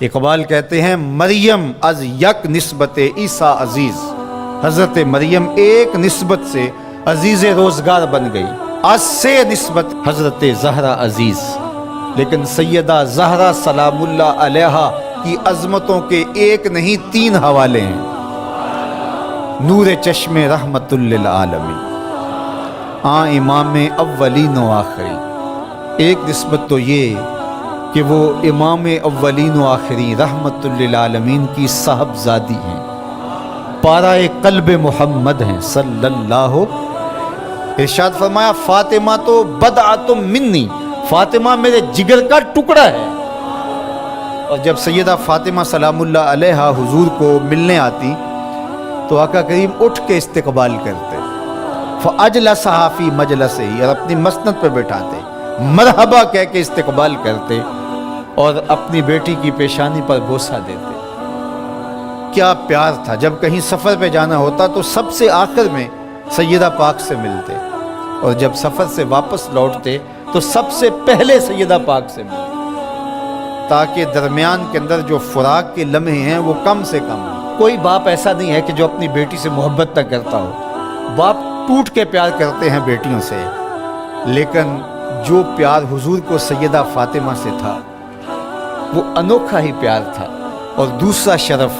اقبال کہتے ہیں مریم از یک نسبت عیسیٰ عزیز، حضرت مریم ایک نسبت سے عزیز روزگار بن گئی، از سے نسبت حضرت زہرا عزیز، لیکن سیدہ زہرا سلام اللہ علیہا کی عظمتوں کے ایک نہیں 3 حوالے ہیں۔ نور چشم رحمت للعالمین، امام اولین و آخری۔ ایک نسبت تو یہ کہ وہ امام اولین و آخری رحمت للعالمین کی صاحبزادی ہیں، پارہ قلب محمد ہیں صلی اللہ۔ ارشاد فرمایا فاطمہ تو بدعۃ منی، فاطمہ میرے جگر کا ٹکڑا ہے۔ اور جب سیدہ فاطمہ سلام اللہ علیہا حضور کو ملنے آتی تو آقا کریم اٹھ کے استقبال کرتے، فاجلسہا فی مجلسہ، اور اپنی مسند پہ بٹھاتے، مرحبا کہہ کے استقبال کرتے اور اپنی بیٹی کی پیشانی پر بوسہ دیتے۔ کیا پیار تھا! جب کہیں سفر پہ جانا ہوتا تو سب سے آخر میں سیدہ پاک سے ملتے، اور جب سفر سے واپس لوٹتے تو سب سے پہلے سیدہ پاک سے ملتے، تاکہ درمیان کے اندر جو فراق کے لمحے ہیں وہ کم سے کم ہوں۔ کوئی باپ ایسا نہیں ہے کہ جو اپنی بیٹی سے محبت نہ کرتا ہو، باپ ٹوٹ کے پیار کرتے ہیں بیٹیوں سے، لیکن جو پیار حضور کو سیدہ فاطمہ سے تھا وہ انوکھا ہی پیار تھا۔ اور دوسرا شرف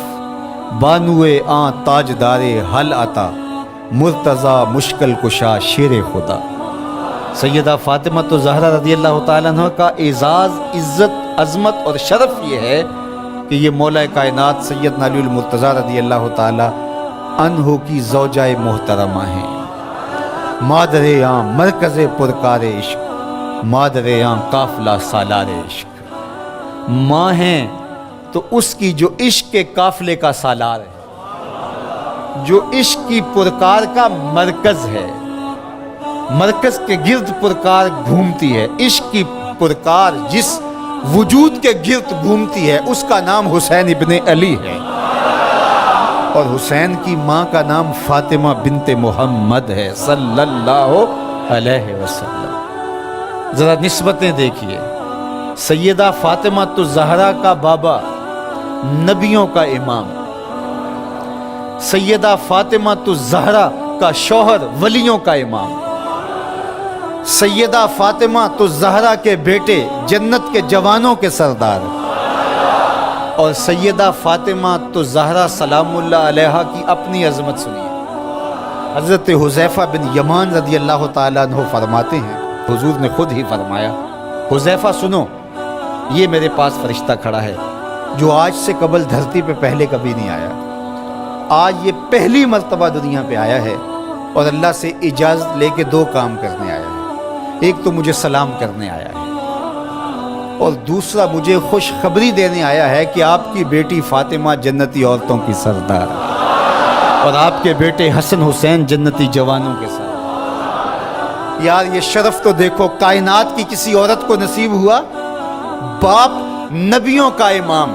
بانوئے تاجدار حل عطا، مرتضی مشکل کشا شیر خدا۔ سیدہ فاطمہ تو زہرا رضی اللہ تعالیٰ عنہ کا اعزاز، عزت، عظمت اور شرف یہ ہے کہ یہ مولا کائنات سیدنا علی المرتضیٰ رضی اللہ تعالیٰ عنہ کی زوجہ محترمہ ہیں، مادر مرکز پرکار عشق، مادر قافلہ سالار عشق۔ ماں ہیں تو اس کی جو عشق کے قافلے کا سالار ہے، جو عشق کی پرکار کا مرکز ہے، مرکز کے گرد پرکار گھومتی ہے، عشق کی پرکار جس وجود کے گرد گھومتی ہے اس کا نام حسین ابن علی ہے، اور حسین کی ماں کا نام فاطمہ بنت محمد ہے صلی اللہ علیہ وسلم۔ ذرا نسبتیں دیکھیے، سیدہ فاطمہ تو زہرا کا بابا نبیوں کا امام، سیدہ فاطمہ تو زہرا کا شوہر ولیوں کا امام، سیدہ فاطمہ تو زہرا کے بیٹے جنت کے جوانوں کے سردار، اور سیدہ فاطمہ تو زہرا سلام اللہ علیہا کی اپنی عظمت سنیے۔ حضرت حذیفہ بن یمان رضی اللہ تعالیٰ عنہ فرماتے ہیں، حضور نے خود ہی فرمایا، حذیفہ سنو، یہ میرے پاس فرشتہ کھڑا ہے جو آج سے قبل دھرتی پہ پہلے کبھی نہیں آیا، آج یہ پہلی مرتبہ دنیا پہ آیا ہے، اور اللہ سے اجازت لے کے 2 کام کرنے آیا ہے۔ ایک تو مجھے سلام کرنے آیا ہے، اور دوسرا مجھے خوشخبری دینے آیا ہے کہ آپ کی بیٹی فاطمہ جنتی عورتوں کی سردار، اور آپ کے بیٹے حسن حسین جنتی جوانوں کے سردار۔ یار یہ شرف تو دیکھو، کائنات کی کسی عورت کو نصیب ہوا، باپ نبیوں کا امام،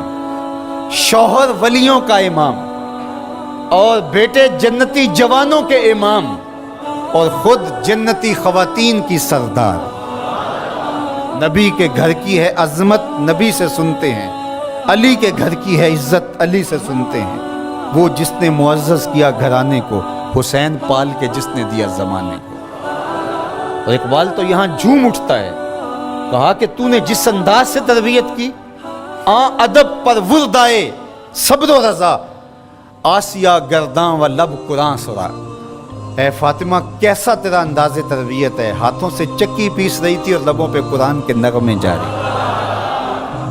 شوہر ولیوں کا امام، اور بیٹے جنتی جوانوں کے امام، اور خود جنتی خواتین کی سردار۔ نبی کے گھر کی ہے عظمت، نبی سے سنتے ہیں، علی کے گھر کی ہے عزت، علی سے سنتے ہیں۔ وہ جس نے معزز کیا گھرانے کو، حسین پال کے جس نے دیا زمانے کو۔ اور اقبال تو یہاں جھوم اٹھتا ہے، کہا کہ تو نے جس انداز سے تربیت کی، ادب پر وردائے صبر و رضا، آسیہ گرداں و لب قرآن سرا۔ اے فاطمہ کیسا تیرا انداز تربیت ہے، ہاتھوں سے چکی پیس رہی تھی اور لبوں پہ قرآن کے نغمے جاری۔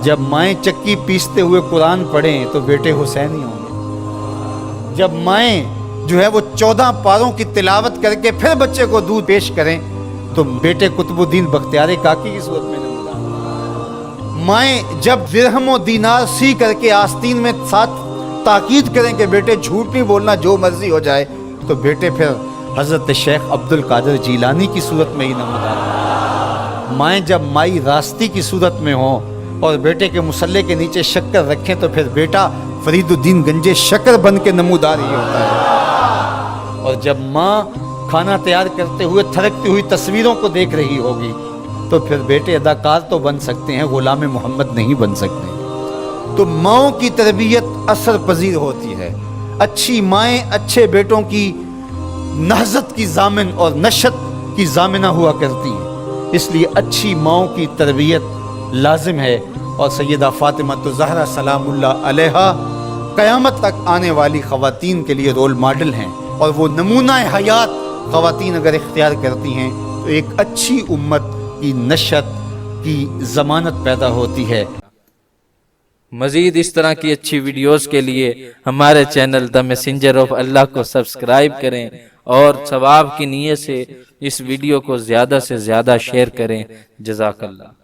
جب مائیں چکی پیستے ہوئے قرآن پڑھیں تو بیٹے حسین ہی ہوں گے، جب مائیں جو ہے وہ 14 پاروں کی تلاوت کر کے پھر بچے کو دودھ پیش کریں تو بیٹے قطب الدین بختیار کاکی کی صورت میں نمودار۔ مائیں جب درہم و دینار سی کر کے آستین میں ساتھ تاکید کریں کہ بیٹے جھوٹ نہیں بولنا، جو مرضی ہو جائے، تو بیٹے پھر حضرت شیخ عبد القادر جیلانی کی صورت میں ہی نمودار۔ مائیں جب مائی راستی کی صورت میں ہوں اور بیٹے کے مسلح کے نیچے شکر رکھیں تو پھر بیٹا فرید الدین گنجے شکر بن کے نمودار ہی ہوتا ہے۔ اور جب ماں کھانا تیار کرتے ہوئے تھرکتی ہوئی تصویروں کو دیکھ رہی ہوگی تو پھر بیٹے اداکار تو بن سکتے ہیں، غلام محمد نہیں بن سکتے۔ تو ماؤں کی تربیت اثر پذیر ہوتی ہے. اچھی مائیں اچھے بیٹوں کی نہضت کی ضامن اور نشت کی ضامنہ ہوا کرتی ہیں. اس لیے اچھی ماؤں کی تربیت لازم ہے. اور سیدہ فاطمہ الزہرا سلام اللہ علیہا قیامت تک آنے والی خواتین کے لیے رول ماڈل ہیں. اور وہ نمونہ حیات خواتین اگر اختیار کرتی ہیں تو ایک اچھی امت کی نشت کی ضمانت پیدا ہوتی ہے. مزید اس طرح کی اچھی ویڈیوز کے لیے ہمارے چینل دا میسنجر آف اللہ کو سبسکرائب کریں اور ثواب کی نیت سے اس ویڈیو کو زیادہ سے زیادہ شیئر کریں. جزاک اللہ.